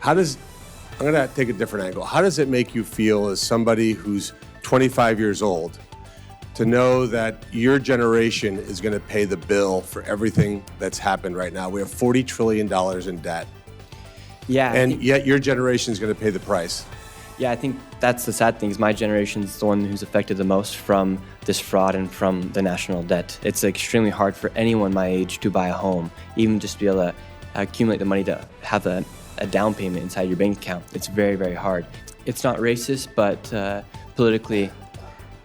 I'm going to take a different angle. How does it make you feel as somebody who's 25 years old to know that your generation is going to pay the bill for everything that's happened right now? We have $40 trillion in debt. Yeah. And yet your generation is going to pay the price. Yeah, I think that's the sad thing is my generation's the one who's affected the most from this fraud and from the national debt. It's extremely hard for anyone my age to buy a home, even just to be able to accumulate the money to have a down payment inside your bank account. It's very, very hard. It's not racist, but politically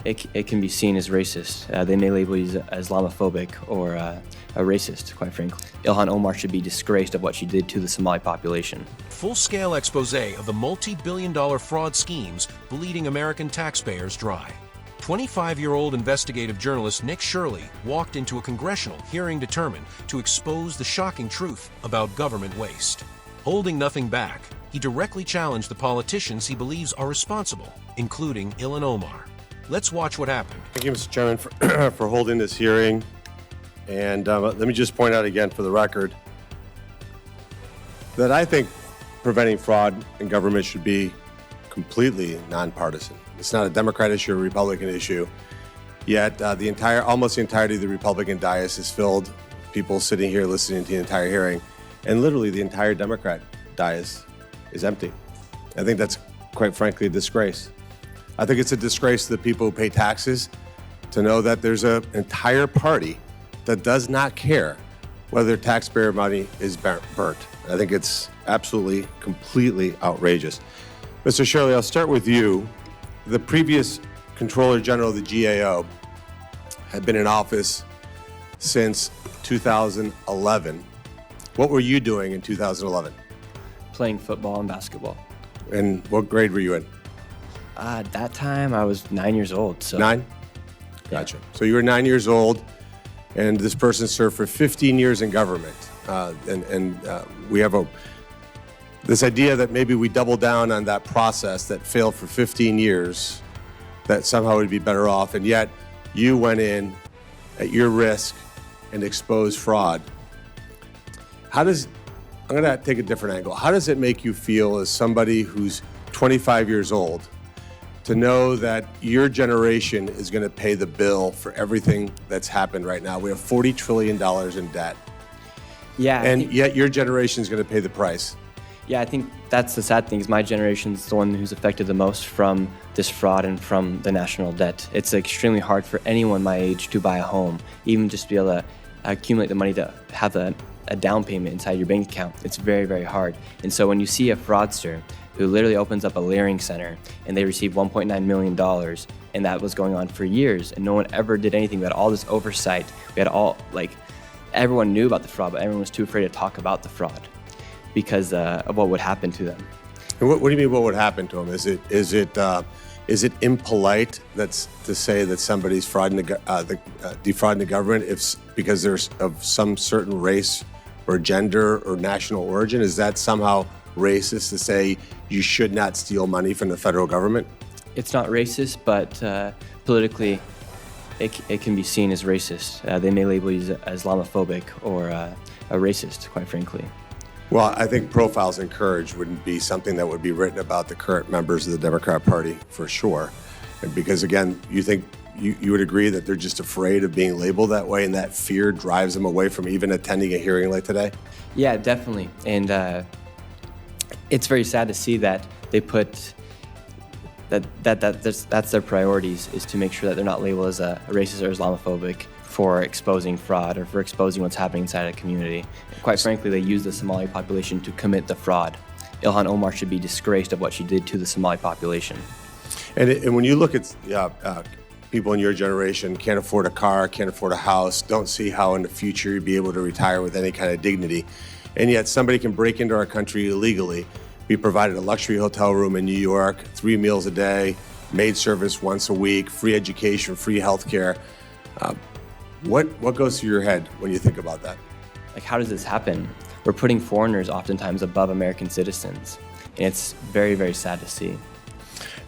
it can be seen as racist. They may label you as Islamophobic or a racist, quite frankly. Ilhan Omar should be disgraced of what she did to the Somali population. Full-scale expose of the multi-billion-dollar fraud schemes bleeding American taxpayers dry. 25-year-old investigative journalist Nick Shirley walked into a congressional hearing determined to expose the shocking truth about government waste. Holding nothing back, he directly challenged the politicians he believes are responsible, including Ilhan Omar. Let's watch what happened. Thank you, Mr. Chairman, for holding this hearing. And let me just point out again for the record that I think preventing fraud in government should be completely nonpartisan. It's not a Democrat issue or a Republican issue. Yet almost the entirety of the Republican dais is filled with people sitting here listening to the entire hearing. And literally the entire Democrat dais is empty. I think that's, quite frankly, a disgrace. I think it's a disgrace to the people who pay taxes to know that there's an entire party that does not care whether taxpayer money is burnt. I think it's absolutely, completely outrageous. Mr. Shirley, I'll start with you. The previous Controller General of the GAO had been in office since 2011. What were you doing in 2011? Playing football and basketball. And what grade were you in? At that time, I was 9 years old. So. 9? Gotcha. So you were 9 years old, and this person served for 15 years in government. We have this idea that maybe we double down on that process that failed for 15 years, that somehow we'd be better off, and yet you went in at your risk and exposed fraud. I'm going to take a different angle. How does it make you feel as somebody who's 25 years old to know that your generation is going to pay the bill for everything that's happened right now? We have $40 trillion in debt. Yeah. And yet your generation is going to pay the price. Yeah, I think that's the sad thing is my generation's the one who's affected the most from this fraud and from the national debt. It's extremely hard for anyone my age to buy a home, even just to be able to accumulate the money to have a down payment inside your bank account. It's very, very hard. And so when you see a fraudster who literally opens up a layering center and they receive $1.9 million, and that was going on for years, and no one ever did anything. We had all this oversight. We had everyone knew about the fraud, but everyone was too afraid to talk about the fraud because of what would happen to them. And what do you mean what would happen to them? Is it impolite to say that somebody's defrauding the government because there's of some certain race or gender or national origin? Is that somehow racist to say you should not steal money from the federal government? It's not racist, but politically it can be seen as racist. They may label you as Islamophobic or a racist, quite frankly. Well, I think profiles in courage wouldn't be something that would be written about the current members of the Democrat Party, for sure. And because, again, you think you would agree that they're just afraid of being labeled that way, and that fear drives them away from even attending a hearing like today? Yeah, definitely. And it's very sad to see that they put that's their priorities, is to make sure that they're not labeled as a racist or Islamophobic for exposing fraud or for exposing what's happening inside a community. And quite frankly, they use the Somali population to commit the fraud. Ilhan Omar should be disgraced of what she did to the Somali population. And when you look at people in your generation can't afford a car, can't afford a house, don't see how in the future you'd be able to retire with any kind of dignity, and yet somebody can break into our country illegally, be provided a luxury hotel room in New York, 3 meals a day, maid service once a week, free education, free health care. What goes through your head when you think about that? Like, how does this happen? We're putting foreigners oftentimes above American citizens, and it's very, very sad to see.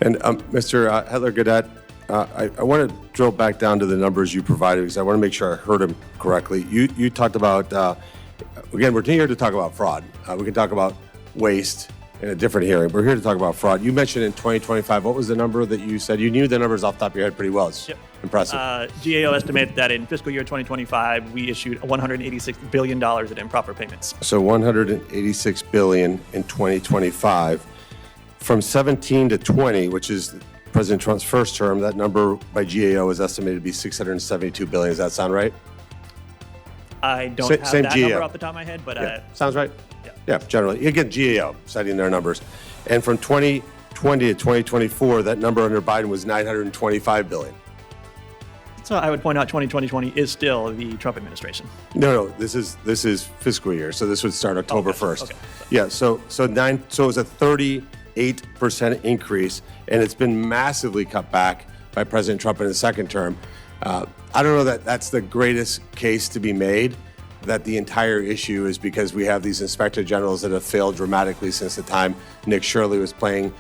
And Mr. Hetler-Gadet, I want to drill back down to the numbers you provided because I want to make sure I heard them correctly. You talked about, again, we're here to talk about fraud. We can talk about waste, in a different hearing. We're here to talk about fraud. You mentioned in 2025, what was the number that you said? You knew the numbers off the top of your head pretty well. It's impressive. GAO estimated that in fiscal year 2025, we issued $186 billion in improper payments. So $186 billion in 2025. From 17 to 20, which is President Trump's first term, that number by GAO is estimated to be $672 billion. Does that sound right? I don't have that number off the top of my head, but sounds right. Yeah, generally. Again, GAO citing their numbers. And from 2020 to 2024, that number under Biden was $925 billion. So I would point out 2020 is still the Trump administration. No, this is fiscal year, so this would start October 1st. Okay. Yeah, so it was a 38% increase, and it's been massively cut back by President Trump in his second term. I don't know that that's the greatest case to be made, that the entire issue is because we have these inspector generals that have failed dramatically since the time Nick Shirley was playing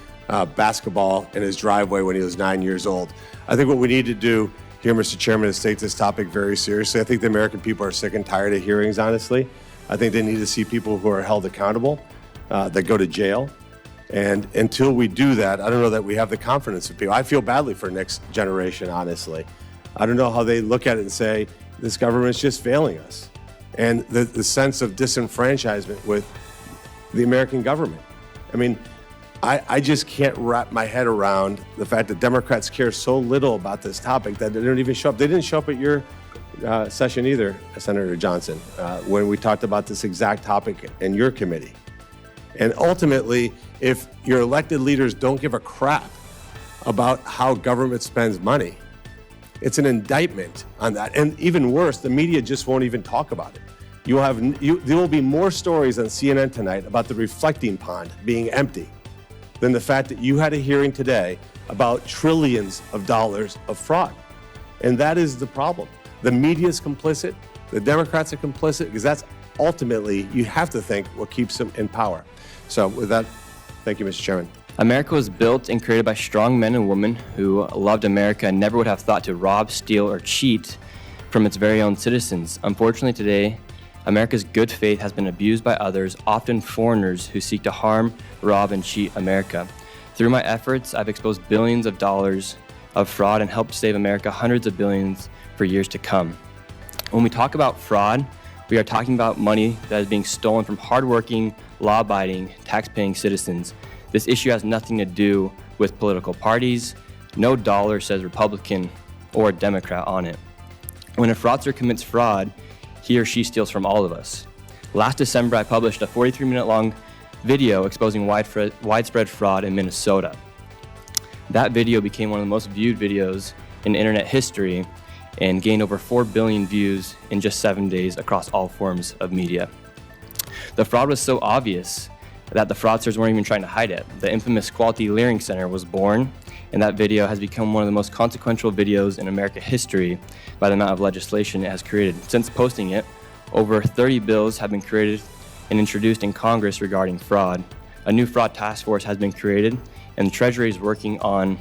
basketball in his driveway when he was 9 years old. I think what we need to do here, Mr. Chairman, is take this topic very seriously. I think the American people are sick and tired of hearings, honestly. I think they need to see people who are held accountable, that go to jail. And until we do that, I don't know that we have the confidence of people. I feel badly for Nick's generation, honestly. I don't know how they look at it and say, this government's just failing us. And the sense of disenfranchisement with the American government. I mean, I just can't wrap my head around the fact that Democrats care so little about this topic that they don't even show up. They didn't show up at your session either, Senator Johnson, when we talked about this exact topic in your committee. And ultimately, if your elected leaders don't give a crap about how government spends money, it's an indictment on that. And even worse, the media just won't even talk about it. There will be more stories on CNN tonight about the reflecting pond being empty than the fact that you had a hearing today about trillions of dollars of fraud. And that is the problem. The media is complicit. The Democrats are complicit, because that's ultimately, you have to think, what keeps them in power. So with that, thank you, Mr. Chairman. America was built and created by strong men and women who loved America and never would have thought to rob, steal, or cheat from its very own citizens. Unfortunately, today, America's good faith has been abused by others, often foreigners who seek to harm, rob, and cheat America. Through my efforts, I've exposed billions of dollars of fraud and helped save America hundreds of billions for years to come. When we talk about fraud, we are talking about money that is being stolen from hardworking, law-abiding, tax-paying citizens. This issue has nothing to do with political parties. No dollar says Republican or Democrat on it. When a fraudster commits fraud, he or she steals from all of us. Last December, I published a 43-minute long video exposing widespread fraud in Minnesota. That video became one of the most viewed videos in internet history and gained over 4 billion views in just 7 days across all forms of media. The fraud was so obvious that the fraudsters weren't even trying to hide it. The infamous Quality Learning Center was born, and that video has become one of the most consequential videos in American history by the amount of legislation it has created. Since posting it, over 30 bills have been created and introduced in Congress regarding fraud. A new fraud task force has been created, and the Treasury is working on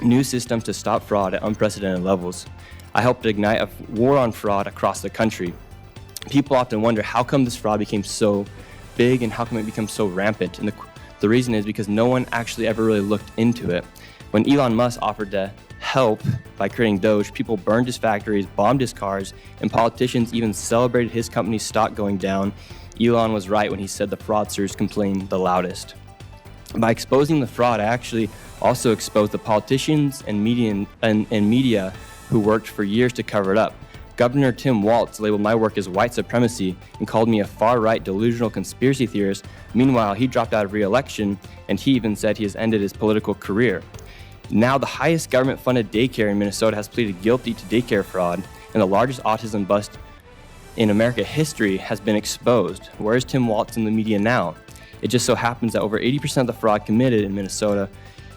new systems to stop fraud at unprecedented levels. I helped ignite a war on fraud across the country. People often wonder, how come this fraud became so big and how come it becomes so rampant? And the reason is because no one actually ever really looked into it. When Elon Musk offered to help by creating Doge, people burned his factories, bombed his cars, and politicians even celebrated his company's stock going down. Elon was right when he said the fraudsters complained the loudest. By exposing the fraud, I actually also exposed the politicians and media who worked for years to cover it up. Governor Tim Walz labeled my work as white supremacy and called me a far-right delusional conspiracy theorist. Meanwhile, he dropped out of re-election, and he even said he has ended his political career. Now, the highest government-funded daycare in Minnesota has pleaded guilty to daycare fraud, and the largest autism bust in American history has been exposed. Where is Tim Walz in the media now? It just so happens that over 80% of the fraud committed in Minnesota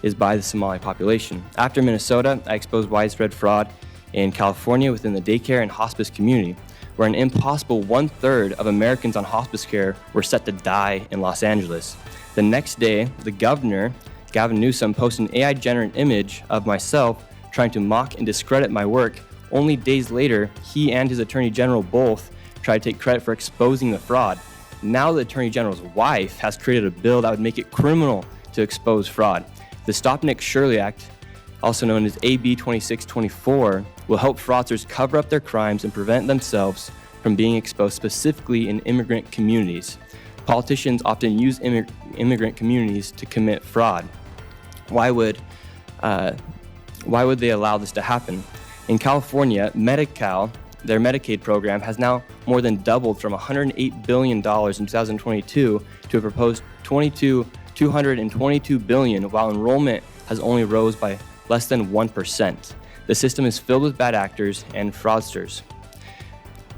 is by the Somali population. After Minnesota, I exposed widespread fraud in California within the daycare and hospice community, where an impossible 1/3 of Americans on hospice care were set to die in Los Angeles. The next day, the governor, Gavin Newsom, posted an AI-generated image of myself trying to mock and discredit my work. Only days later, he and his attorney general both tried to take credit for exposing the fraud. Now the Attorney General's wife has created a bill that would make it criminal to expose fraud. The Stop Nick Shirley Act, also known as AB 2624, will help fraudsters cover up their crimes and prevent themselves from being exposed, specifically in immigrant communities. Politicians often use immigrant communities to commit fraud. Why would they allow this to happen? In California, Medi-Cal, their Medicaid program, has now more than doubled from $108 billion in 2022 to a proposed $222 billion, while enrollment has only rose by less than 1%. The system is filled with bad actors and fraudsters.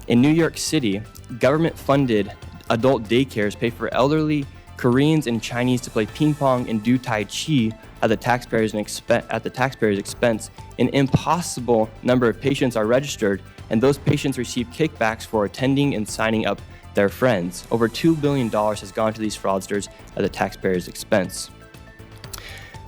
In New York City, government-funded adult daycares pay for elderly Koreans and Chinese to play ping pong and do Tai Chi at the taxpayer's expense. An impossible number of patients are registered, and those patients receive kickbacks for attending and signing up their friends. Over $2 billion has gone to these fraudsters at the taxpayer's expense.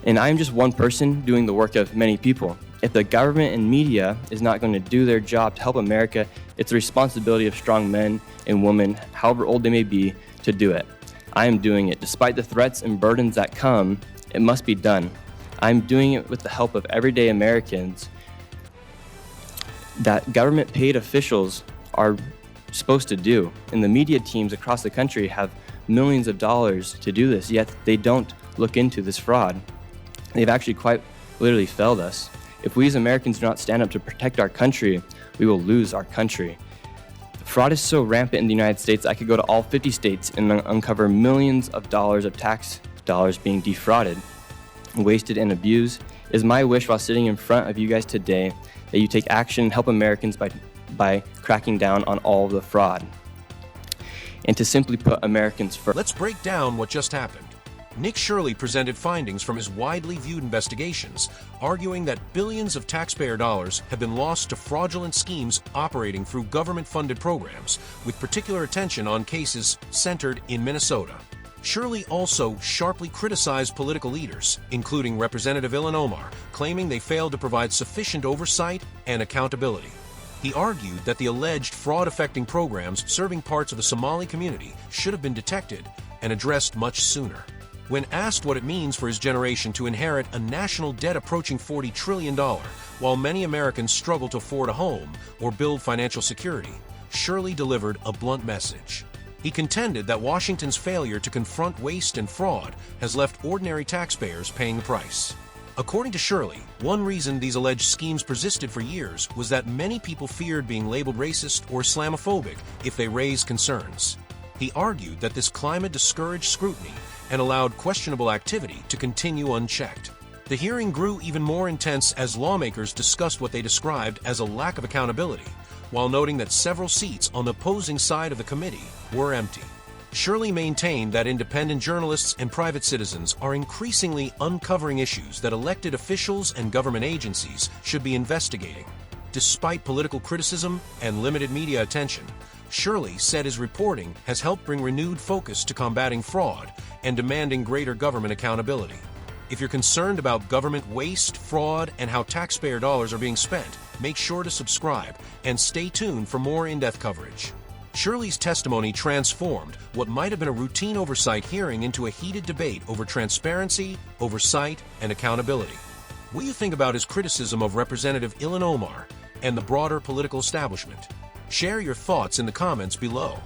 And I am just one person doing the work of many people. If the government and media is not going to do their job to help America, it's the responsibility of strong men and women, however old they may be, to do it. I am doing it. Despite the threats and burdens that come, it must be done. I'm doing it with the help of everyday Americans that government-paid officials are supposed to do. And the media teams across the country have millions of dollars to do this, yet they don't look into this fraud. They've actually quite literally failed us. If we as Americans do not stand up to protect our country, we will lose our country. Fraud is so rampant in the United States, I could go to all 50 states and uncover millions of dollars of tax dollars being defrauded, wasted, and abused. It is my wish while sitting in front of you guys today that you take action and help Americans by cracking down on all the fraud, and to simply put Americans first. Let's break down what just happened. Nick Shirley presented findings from his widely viewed investigations, arguing that billions of taxpayer dollars have been lost to fraudulent schemes operating through government-funded programs, with particular attention on cases centered in Minnesota. Shirley also sharply criticized political leaders, including Representative Ilhan Omar, claiming they failed to provide sufficient oversight and accountability. He argued that the alleged fraud-affecting programs serving parts of the Somali community should have been detected and addressed much sooner. When asked what it means for his generation to inherit a national debt approaching $40 trillion, while many Americans struggle to afford a home or build financial security, Shirley delivered a blunt message. He contended that Washington's failure to confront waste and fraud has left ordinary taxpayers paying the price. According to Shirley, one reason these alleged schemes persisted for years was that many people feared being labeled racist or Islamophobic if they raised concerns. He argued that this climate discouraged scrutiny and allowed questionable activity to continue unchecked. The hearing grew even more intense as lawmakers discussed what they described as a lack of accountability, while noting that several seats on the opposing side of the committee were empty. Shirley maintained that independent journalists and private citizens are increasingly uncovering issues that elected officials and government agencies should be investigating. Despite political criticism and limited media attention, Shirley said his reporting has helped bring renewed focus to combating fraud and demanding greater government accountability. If you're concerned about government waste, fraud, and how taxpayer dollars are being spent, make sure to subscribe and stay tuned for more in-depth coverage. Shirley's testimony transformed what might have been a routine oversight hearing into a heated debate over transparency, oversight, and accountability. What do you think about his criticism of Representative Ilhan Omar and the broader political establishment? Share your thoughts in the comments below.